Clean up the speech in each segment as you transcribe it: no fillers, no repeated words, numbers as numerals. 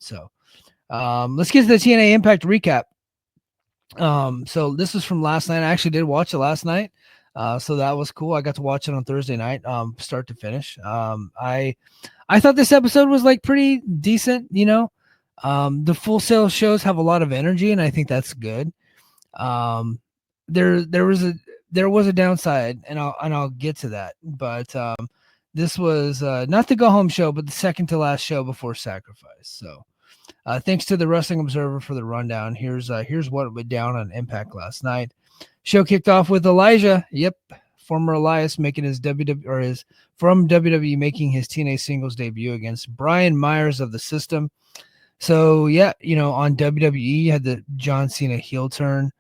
So let's get to the TNA Impact recap. So this was from last night. I actually did watch it last night. So that was cool. I got to watch it on Thursday night, start to finish. I thought this episode was like pretty decent, you know. The Full Sail shows have a lot of energy, and I think that's good. Um, there was a downside, and I'll get to that. But this was not the go home show, but the second to last show before Sacrifice. So thanks to the Wrestling Observer for the rundown. Here's what went down on Impact last night. Show kicked off with Elijah. Yep, former Elias making his from WWE making his TNA singles debut against Brian Myers of the System. So yeah, you know, on WWE you had the John Cena heel turn.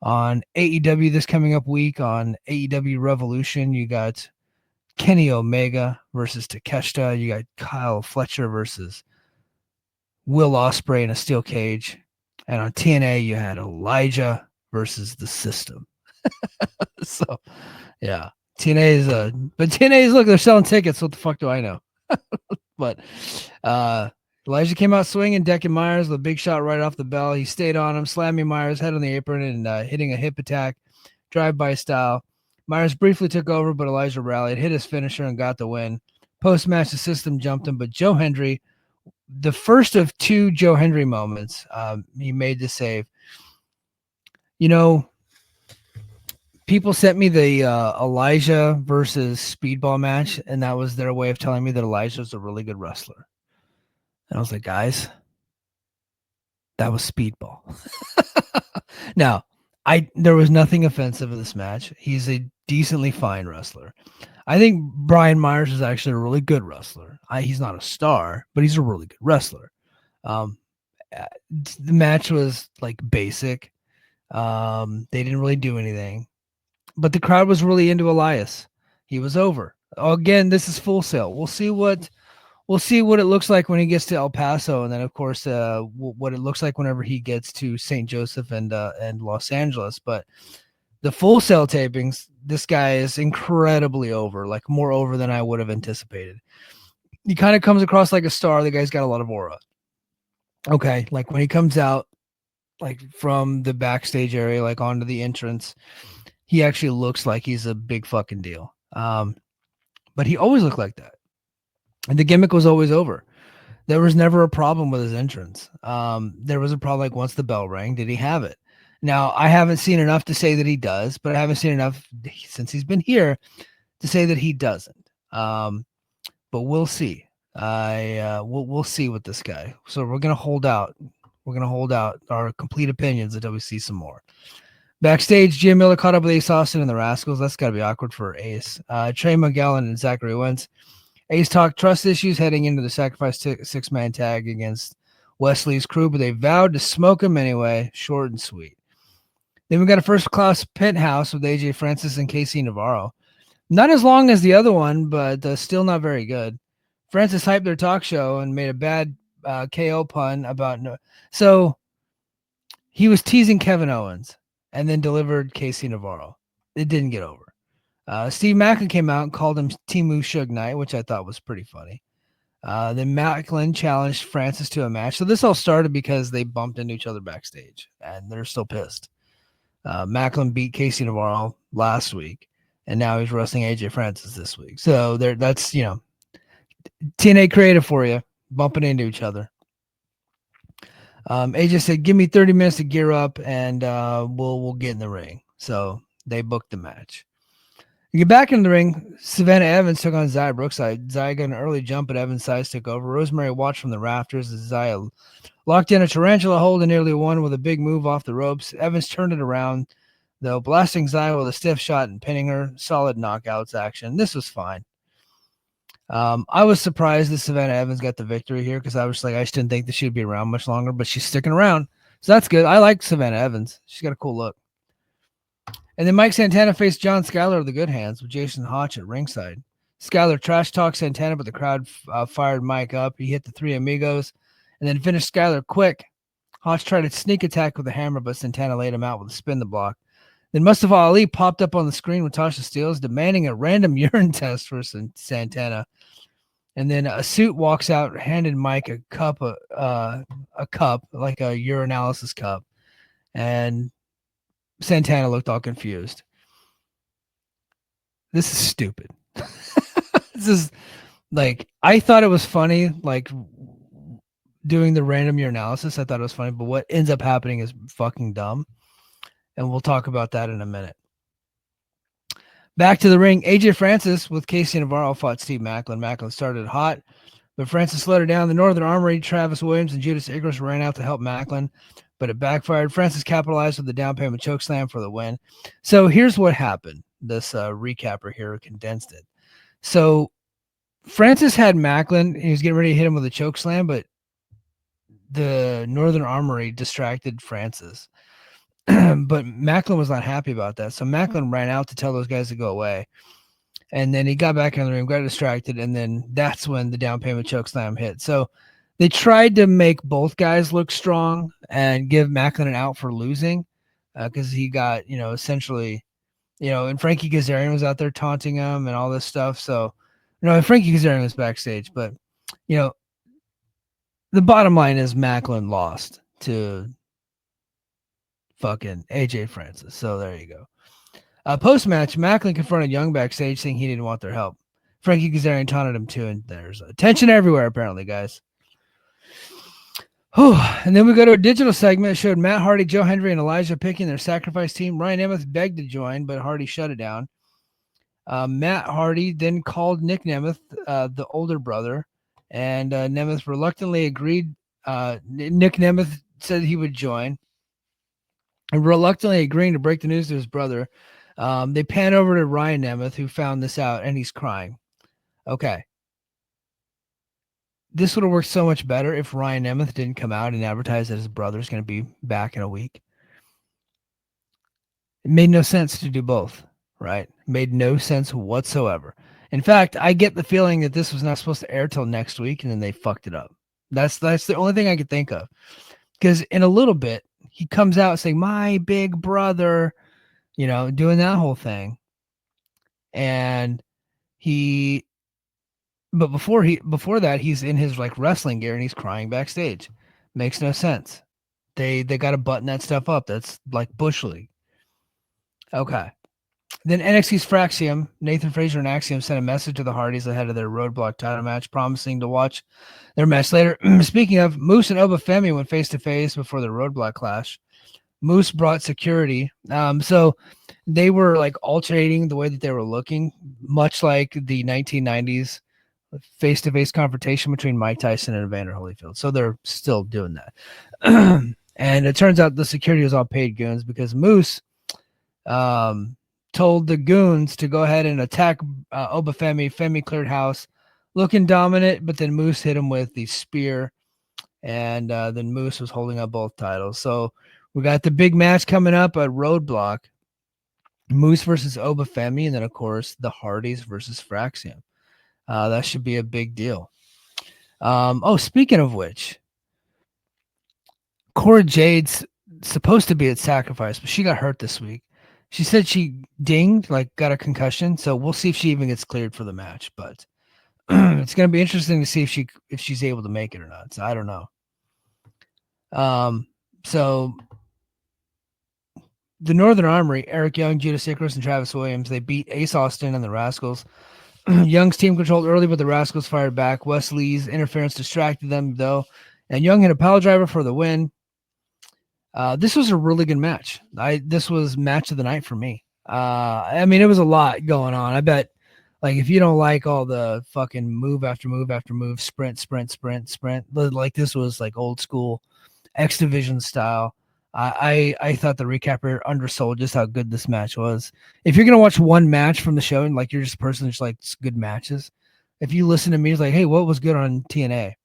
On AEW this coming up week on AEW Revolution, you got Kenny Omega versus Takeshita. You got Kyle Fletcher versus Will Ospreay in a steel cage. And on TNA, you had Elijah versus the System. So, yeah. TNA's look, they're selling tickets. What the fuck do I know? But Elijah came out swinging, decking Myers with a big shot right off the bell. He stayed on him, slamming Myers head on the apron and hitting a hip attack, drive-by style. Myers briefly took over, but Elijah rallied, hit his finisher, and got the win. Post-match, the System jumped him, but Joe Hendry, the first of two Joe Hendry moments, he made the save. You know, people sent me the Elijah versus Speedball match, and that was their way of telling me that Elijah was a really good wrestler. And I was like, guys, that was Speedball. Now, there was nothing offensive in this match. He's a decently fine wrestler. I think Brian Myers is actually a really good wrestler. He's not a star, but he's a really good wrestler. The match was like basic. They didn't really do anything, but the crowd was really into Elias. He was over. Again, this is Full Sail. We'll see what it looks like when he gets to El Paso, and then of course what it looks like whenever he gets to St. Joseph and Los Angeles. But the Full Sail tapings, this guy is incredibly over, like more over than I would have anticipated. He kind of comes across like a star. The guy's got a lot of aura. Okay, like when he comes out, like from the backstage area, like onto the entrance, he actually looks like he's a big fucking deal. But he always looked like that. And the gimmick was always over. There was never a problem with his entrance. There was a problem like once the bell rang, did he have it? Now, I haven't seen enough to say that he does, but I haven't seen enough since he's been here to say that he doesn't. But we'll see. We'll see with this guy. So we're gonna hold out. We're gonna hold out our complete opinions until we see some more. Backstage, Jim Miller caught up with Ace Austin and the Rascals. That's gotta be awkward for Ace. Trey McGowan and Zachary Wentz. Ace talked trust issues heading into the Sacrifice six-man tag against Wesley's crew, but they vowed to smoke him anyway. Short and sweet. Then we got a first-class penthouse with AJ Francis and Casey Navarro. Not as long as the other one, but still not very good. Francis hyped their talk show and made a bad KO pun about no. So he was teasing Kevin Owens and then delivered Casey Navarro. It didn't get over. Steve Macklin came out and called him Timu Suge Knight, which I thought was pretty funny. Then Macklin challenged Francis to a match. So this all started because they bumped into each other backstage, and they're still pissed. Macklin beat Casey Navarro last week, and now he's wrestling AJ Francis this week. So that's, you know, TNA creative for you, bumping into each other. AJ said, give me 30 minutes to gear up, and we'll get in the ring. So they booked the match. You get back in the ring, Savannah Evans took on Zaya Brookside. Zaya got an early jump, but Evans' size took over. Rosemary watched from the rafters as Zaya locked in a tarantula hold and nearly won with a big move off the ropes. Evans turned it around, though, blasting Zaya with a stiff shot and pinning her. Solid knockouts action. This was fine. I was surprised that Savannah Evans got the victory here because I was like, I just didn't think that she'd be around much longer, but she's sticking around. So that's good. I like Savannah Evans. She's got a cool look. And then Mike Santana faced John Skyler of the Good Hands with Jason Hotch at ringside. Skyler trash talked Santana, but the crowd fired Mike up. He hit the three amigos and then finished Skyler quick. Hotch tried a sneak attack with a hammer, but Santana laid him out with a spin the block. Then Mustafa Ali popped up on the screen with Tasha Steelz, demanding a random urine test for Santana. And then a suit walks out, handed Mike a cup, like a urinalysis cup, and Santana looked all confused. This is stupid. This is like, I thought it was funny, like doing the random urinalysis. I thought it was funny, but what ends up happening is fucking dumb. And we'll talk about that in a minute. Back to the ring, AJ Francis with Casey Navarro fought Steve Macklin. Macklin started hot, but Francis slowed her down. The Northern Armory, Travis Williams, and Judas Igros ran out to help Macklin, but it backfired. Francis capitalized with the down payment chokeslam for the win. So here's what happened. This recapper here condensed it. So Francis had Macklin. He was getting ready to hit him with a chokeslam, but the Northern Armory distracted Francis. But Macklin was not happy about that. So Macklin ran out to tell those guys to go away. And then he got back in the ring, got distracted, and then that's when the down payment chokeslam hit. So they tried to make both guys look strong and give Macklin an out for losing because he got, essentially, and Frankie Kazarian was out there taunting him and all this stuff. So, and Frankie Kazarian was backstage, but, the bottom line is Macklin lost to fucking AJ Francis. So there you go. Post-match, Macklin confronted Young backstage saying he didn't want their help. Frankie Kazarian taunted him too, and there's tension everywhere apparently, guys. And then we go to a digital segment that showed Matt Hardy, Joe Hendry, and Elijah picking their sacrifice team. Ryan Nemeth begged to join, but Hardy shut it down. Matt Hardy then called Nick Nemeth, the older brother, and Nemeth reluctantly agreed. Nick Nemeth said he would join. And reluctantly agreeing to break the news to his brother, they pan over to Ryan Nemeth, who found this out, and he's crying. Okay. This would have worked so much better if Ryan Nemeth didn't come out and advertise that his brother's going to be back in a week. It made no sense to do both, right? It made no sense whatsoever. In fact, I get the feeling that this was not supposed to air till next week, and then they fucked it up. That's the only thing I could think of. Because in a little bit, he comes out saying, my big brother, doing that whole thing. And but before that, he's in his like wrestling gear and he's crying backstage. Makes no sense. They got to button that stuff up. That's like Bush League. Okay. Then NXT's Fraxium, Nathan Frazier and Axiom sent a message to the Hardys ahead of their Roadblock title match, promising to watch their match later. Speaking of, Moose and Obafemi went face-to-face before the Roadblock clash. Moose brought security. So they were like alternating the way that they were looking, much like the 1990s face-to-face confrontation between Mike Tyson and Evander Holyfield. So they're still doing that. And it turns out the security was all paid goons because Moose told the goons to go ahead and attack Obafemi. Femi cleared house, looking dominant, but then Moose hit him with the spear, and then Moose was holding up both titles. So we got the big match coming up at Roadblock. Moose versus Obafemi, and then, of course, the Hardys versus Fraxium. That should be a big deal. Speaking of which, Cora Jade's supposed to be at Sacrifice, but she got hurt this week. She said she dinged, like got a concussion, so we'll see if she even gets cleared for the match. But it's going to be interesting to see if she's able to make it or not. So I don't know. So the Northern Armory, Eric Young, Judas Igros, and Travis Williams, they beat Ace Austin and the Rascals. Young's team controlled early, but the Rascals fired back. Wes Lee's interference distracted them, though, and Young hit a pile driver for the win. This was a really good match. This was match of the night for me. It was a lot going on. I bet, like, if you don't like all the fucking move after move after move, sprint, like this was like old school X Division style. I thought the recapper undersold just how good this match was. If you're gonna watch one match from the show and like you're just a person that's like good matches, if you listen to me, it's like, hey, what was good on TNA?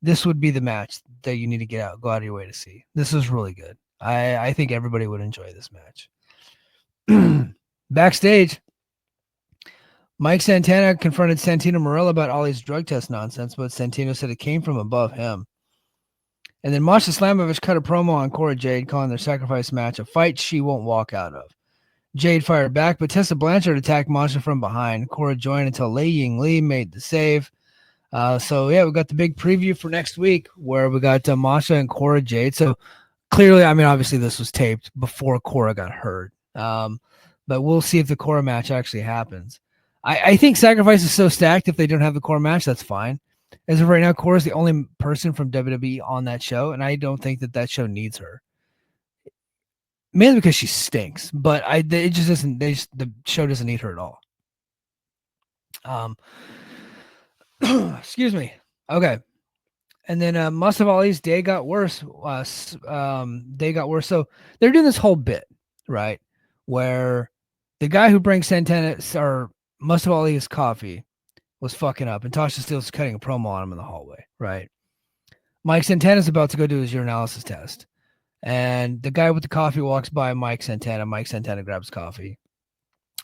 This would be the match that you need to go out of your way to see. This is really good. I think everybody would enjoy this match. Backstage, Mike Santana confronted Santino Marella about Ollie's drug test nonsense, but Santino said it came from above him. And then Masha Slamovich cut a promo on Cora Jade, calling their sacrifice match a fight she won't walk out of. Jade fired back, but Tessa Blanchard attacked Masha from behind. Cora joined until Lei Ying Lee made the save. So yeah, we got the big preview for next week where we got Masha and Cora Jade. So clearly, I mean, obviously this was taped before Cora got hurt. But we'll see if the Cora match actually happens. I think Sacrifice is so stacked. If they don't have the Cora match, that's fine. As of right now, Cora's the only person from WWE on that show, and I don't think that show needs her. Mainly because she stinks, but it just isn't. The show doesn't need her at all. Excuse me. Okay. And then Mustafa Ali's day got worse. Day got worse. So they're doing this whole bit, right? Where the guy who brings Santana or Mustafa Ali's coffee was fucking up, and Tasha Steele's cutting a promo on him in the hallway, right? Mike Santana's about to go do his urinalysis test. And the guy with the coffee walks by Mike Santana. Mike Santana grabs coffee,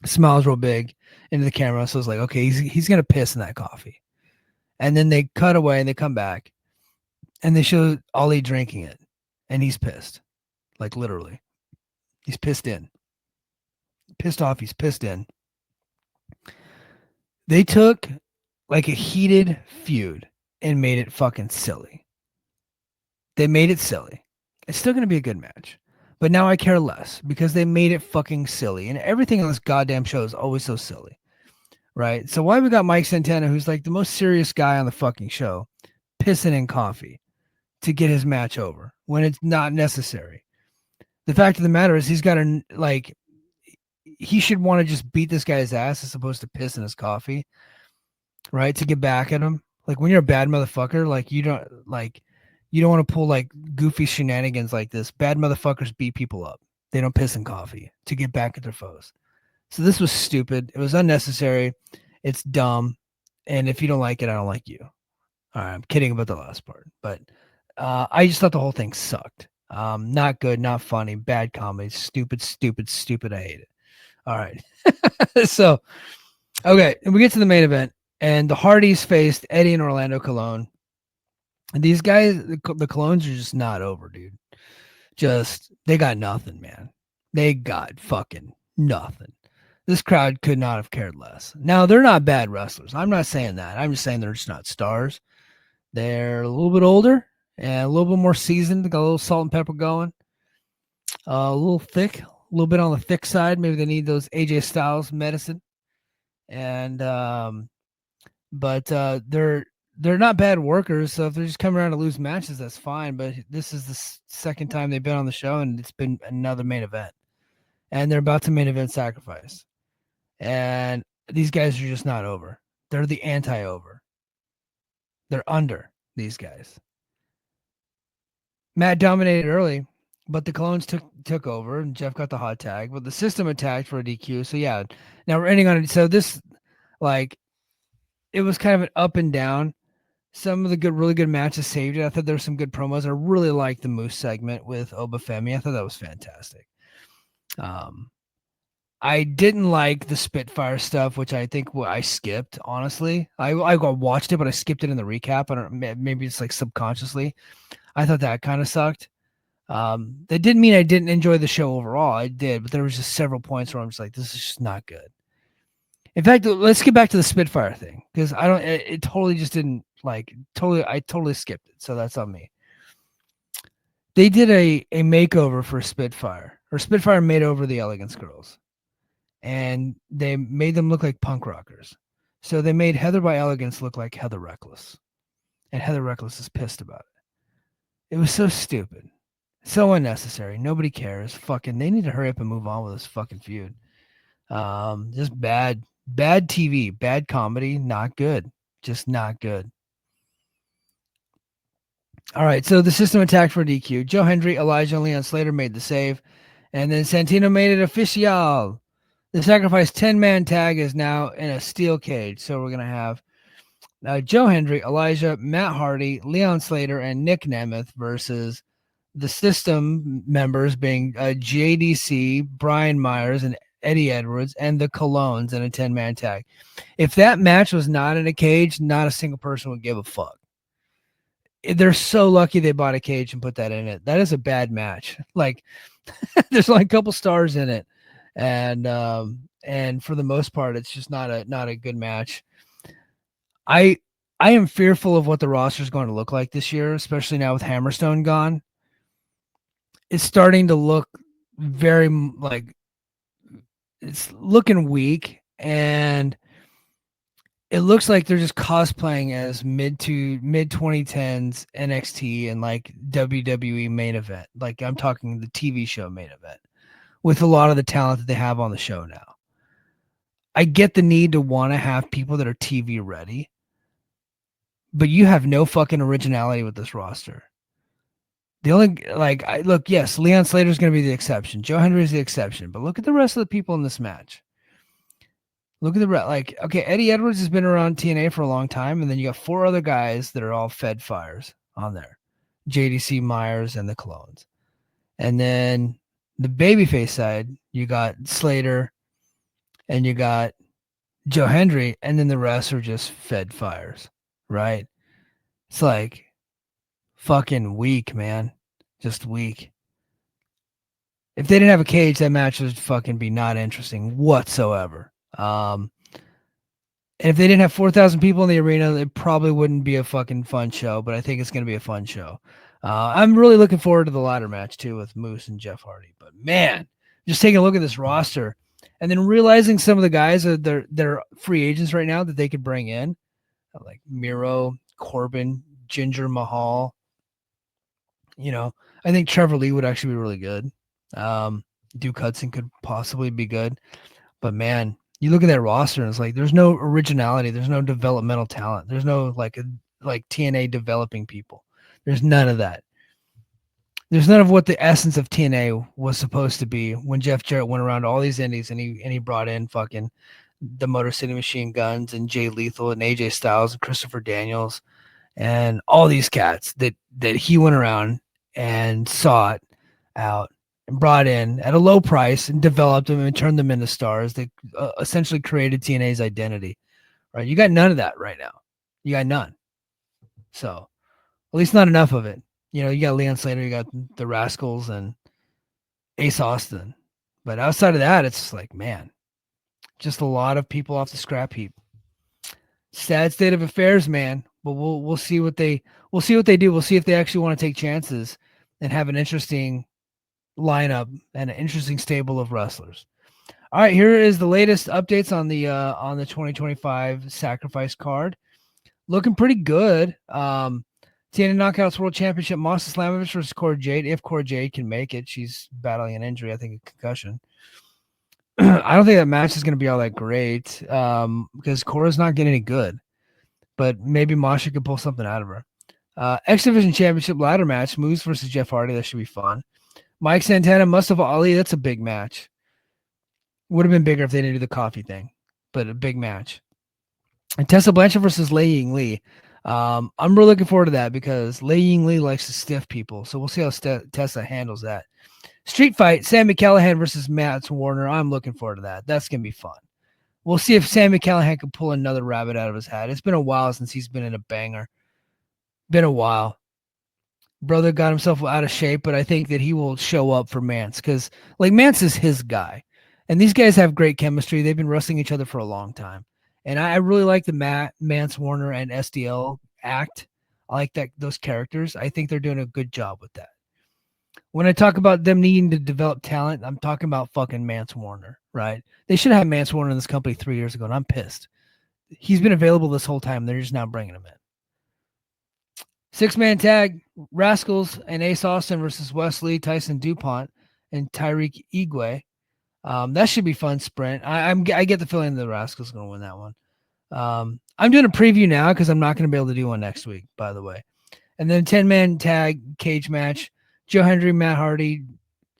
smiles real big into the camera. So it's like, okay, he's going to piss in that coffee. And then they cut away and they come back and they show Ali drinking it. And he's pissed. Like literally. He's pissed in. Pissed off. He's pissed in. They took like a heated feud and made it fucking silly. They made it silly. It's still going to be a good match. But now I care less because they made it fucking silly. And everything on this goddamn show is always so silly. Right? So why we got Mike Santana, who's like the most serious guy on the fucking show, pissing in coffee to get his match over when it's not necessary? The fact of the matter is he's got to, like, he should want to just beat this guy's ass as opposed to piss in his coffee, right? To get back at him. Like, when you're a bad motherfucker, like, you don't want to pull like goofy shenanigans like this. Bad motherfuckers beat people up. They don't piss in coffee to get back at their foes. So this was stupid. It was unnecessary. It's dumb. And if you don't like it, I don't like you. All right, I'm kidding about the last part. But I just thought the whole thing sucked. Not good, not funny, bad comedy, stupid, stupid, stupid. I hate it. All right. So, okay, and we get to the main event, and the Hardys faced Eddie and Orlando Colon. And these guys, the Colones are just not over, dude. Just, they got nothing, man. They got fucking nothing. This crowd could not have cared less. Now, they're not bad wrestlers. I'm not saying that. I'm just saying they're just not stars. They're a little bit older and a little bit more seasoned. Got a little salt and pepper going. A little thick. A little bit on the thick side. Maybe they need those AJ Styles medicine. And, but they're not bad workers. So if they're just coming around to lose matches, that's fine. But this is the second time they've been on the show, and it's been another main event. And they're about to main event Sacrifice. And these guys are just not over. They're the anti-over. They're under, these guys. Matt dominated early, but the Clones took over, and Jeff got the hot tag. But the system attacked for a DQ. So, yeah. Now we're ending on it. So this, like, it was kind of an up and down. Some of the really good matches saved it. I thought there were some good promos. I really liked the Moose segment with Obafemi. I thought that was fantastic. I didn't like the Spitfire stuff, which I think I skipped, honestly. I watched it, but I skipped it in the recap. I don't, maybe it's like subconsciously. I thought that kind of sucked. That didn't mean I didn't enjoy the show overall. I did, but there was just several points where I'm just like, this is just not good. In fact, let's get back to the Spitfire thing, because it totally just didn't, like, I totally skipped it. So that's on me. They did a makeover for Spitfire, or Spitfire made over the Elegance Girls. And they made them look like punk rockers. So they made Heather by Elegance look like Heather Reckless. And Heather Reckless is pissed about it. It was so stupid. So unnecessary. Nobody cares. Fucking, they need to hurry up and move on with this fucking feud. Just bad TV, bad comedy, not good. Just not good. All right, so the system attacked for DQ. Joe Hendry, Elijah, and Leon Slater made the save. And then Santino made it official. The Sacrifice 10-man tag is now in a steel cage. So we're going to have Joe Hendry, Elijah, Matt Hardy, Leon Slater, and Nick Nemeth versus the system members being JDC, Brian Myers, and Eddie Edwards, and the Colones in a 10-man tag. If that match was not in a cage, not a single person would give a fuck. They're so lucky they bought a cage and put that in it. That is a bad match. Like, there's like a couple stars in it. And for the most part, it's just not a good match. I I am fearful of what the roster is going to look like this year, especially now with Hammerstone gone. It's starting to look very like it's looking weak, and it looks like they're just cosplaying as mid 2010s NXT and like WWE main event. Like I'm talking the TV show main event with a lot of the talent that they have on the show now. I get the need to want to have people that are TV ready, but you have no fucking originality with this roster. The only look, yes, Leon Slater's going to be the exception. Joe Hendry is the exception, but look at the rest of the people in this match. Look at okay, Eddie Edwards has been around TNA for a long time, and then you got 4 other guys that are all fed fires on there. JDC Myers and the clones. And then the babyface side, you got Slater and you got Joe Hendry, and then the rest are just fed fires, right? It's like fucking weak, man. Just weak. If they didn't have a cage, that match would fucking be not interesting whatsoever. And if they didn't have 4,000 people in the arena, it probably wouldn't be a fucking fun show, but I think it's going to be a fun show. I'm really looking forward to the ladder match, too, with Moose and Jeff Hardy. But, man, just taking a look at this roster and then realizing some of the guys they're free agents right now that they could bring in, like Miro, Corbin, Jinder Mahal. You know, I think Trevor Lee would actually be really good. Duke Hudson could possibly be good. But, man, you look at that roster and it's like there's no originality. There's no developmental talent. There's no like TNA developing people. There's none of that. There's none of what the essence of TNA was supposed to be when Jeff Jarrett went around to all these indies and he brought in fucking the Motor City Machine Guns and Jay Lethal and AJ Styles and Christopher Daniels and all these cats that he went around and sought out and brought in at a low price and developed them and turned them into stars. They essentially created TNA's identity, right? You got none of that right now. You got none. So at least not enough of it. You know, you got Leon Slater, you got the Rascals and Ace Austin. But outside of that, it's like, man, just a lot of people off the scrap heap. Sad state of affairs, man. But we'll see what they do. We'll see if they actually want to take chances and have an interesting lineup and an interesting stable of wrestlers. All right, here is the latest updates on the 2025 Sacrifice card. Looking pretty good. TNA Knockouts World Championship, Moss Slamovich versus Cora Jade. If Cora Jade can make it, she's battling an injury, I think a concussion. I don't think that match is going to be all that great because Cora's not getting any good. But maybe Masha could pull something out of her. X Division Championship ladder match, Moose versus Jeff Hardy. That should be fun. Mike Santana, Mustafa Ali. That's a big match. Would have been bigger if they didn't do the coffee thing, but a big match. And Tessa Blanchard versus Lei Ying Lee. I'm really looking forward to that because Lei Ying Lee likes to stiff people. So we'll see how Tessa handles that. Street fight, Sami Callihan versus Matt Warner. I'm looking forward to that. That's going to be fun. We'll see if Sami Callihan can pull another rabbit out of his hat. It's been a while since he's been in a banger. Been a while. Brother got himself out of shape, but I think that he will show up for Mance because, like, Mance is his guy. And these guys have great chemistry. They've been wrestling each other for a long time. And I really like the Mance Warner and SDL act. I like those characters. I think they're doing a good job with that. When I talk about them needing to develop talent, I'm talking about fucking Mance Warner, right? They should have had Mance Warner in this company 3 years ago, and I'm pissed. He's been available this whole time. They're just now bringing him in. 6-man tag, Rascals and Ace Austin versus Wesley, Tyson DuPont, and Tyreek Igwe. That should be fun sprint. I get the feeling the Rascals are going to win that one. I'm doing a preview now because I'm not going to be able to do one next week, by the way. And then 10-man tag cage match, Joe Hendry, Matt Hardy,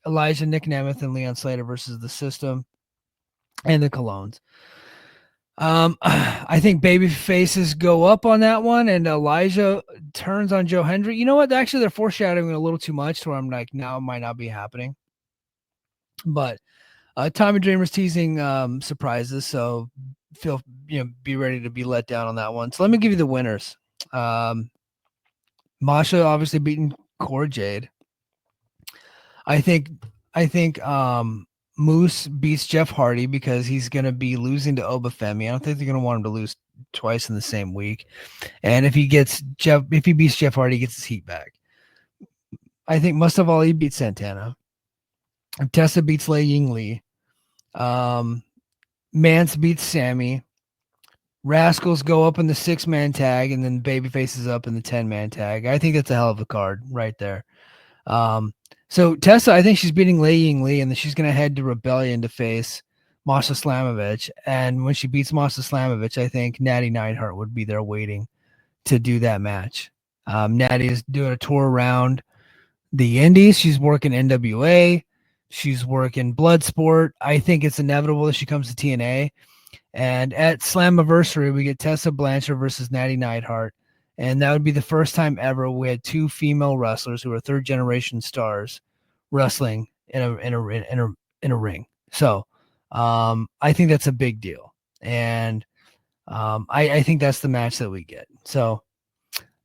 Elijah, Nick Nemeth, and Leon Slater versus the System and the Colognes. I think baby faces go up on that one, and Elijah turns on Joe Hendry. You know what? Actually, they're foreshadowing a little too much to where I'm like, now it might not be happening. But Tommy Dreamer's teasing surprises, so be ready to be let down on that one. So let me give you the winners. Masha obviously beating Cora Jade. I think Moose beats Jeff Hardy because he's going to be losing to Obafemi. I don't think they're going to want him to lose twice in the same week. And if he beats Jeff Hardy, he gets his heat back. I think Mustafa Ali beats Santana. If Tessa beats Lei Ying Lee. Mance beats Sammy. Rascals go up in the 6-man tag, and then Babyface is up in the 10-man tag. I think that's a hell of a card right there. So Tessa, I think she's beating Lei Ying Lee, and then she's going to head to Rebellion to face Masha Slamovich. And when she beats Masha Slamovich, I think Natty Neidhart would be there waiting to do that match. Natty is doing a tour around the Indies. She's working NWA. She's working Bloodsport. I think it's inevitable that she comes to TNA. And at Slammiversary, we get Tessa Blanchard versus Natty Neidhart. And that would be the first time ever we had 2 female wrestlers who are 3rd-generation stars wrestling in a ring. So I think that's a big deal. And I think that's the match that we get. So,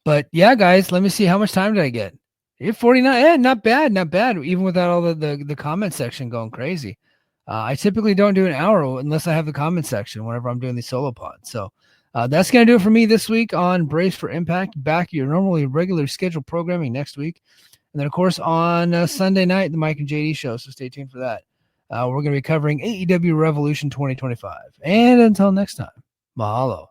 but yeah, guys, let me see. How much time did I get? 49. Yeah, not bad. Even without all the comment section going crazy. I typically don't do an hour unless I have the comment section whenever I'm doing these solo pods. So that's going to do it for me this week on Brace for Impact. Back your normally regular scheduled programming next week. And then, of course, on Sunday night, the Mike and JD show. So stay tuned for that. We're going to be covering AEW Revolution 2025. And until next time, mahalo.